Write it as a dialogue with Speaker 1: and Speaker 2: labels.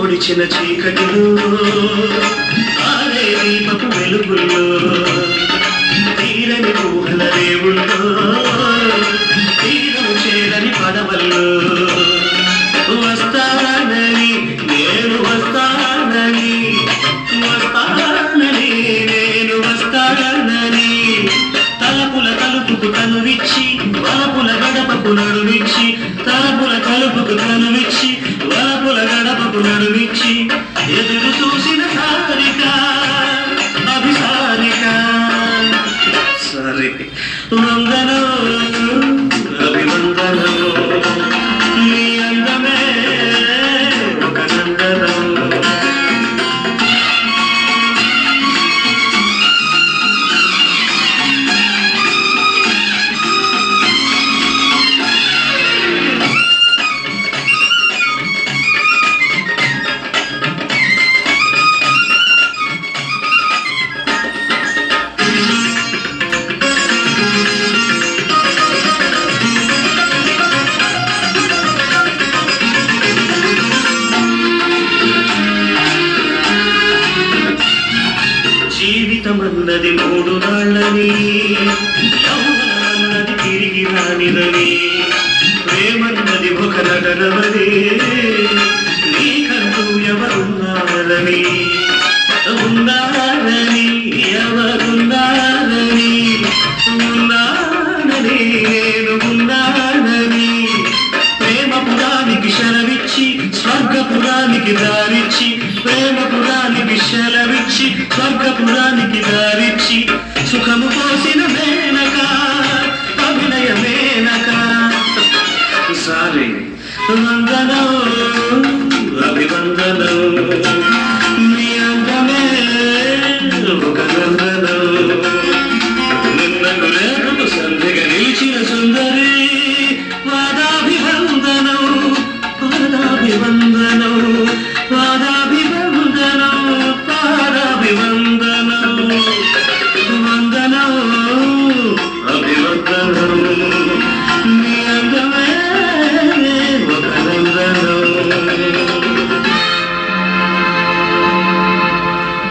Speaker 1: పొడిచిన చీకటిలో ఆరే దీపపు వెలుగుల్లో తీరని ఊహల రేవుల్లో తీరం చేరని పడవల్లో వస్తానని నేను వస్తానని నేను వస్తానని తలపుల తలుపుకు తనువిచ్చి వలపుల గడపకు నడువిచ్చి తలపుల తలుపుకు తనువిచ్చి వలపుల గడపకు నడువిచ్చి ఎదురు చూసిన సారిక అభిసారిక సరే వందనో అభివందనో నీ అందమే ఒక నందనం జీవితమన్నది మూడు నాళ్ళని యౌవనమన్నది తిరిగి రానిదని ప్రేమన్నది ఒక నటనవని నీకంటూ ఎవరున్నారని ఉన్నారని ఎవరున్నారని ఉన్నానని నేను ఉన్నానని ప్రేమపురానికి శరవిచ్చి స్వర్గపురానికి దారిచ్చి ప్రేమపురానికి శలవిచ్చి స్వర్గపురానికి దారిచ్చి సుఖము పోసిన మేనక అభినయ మేనక సారీ వందనో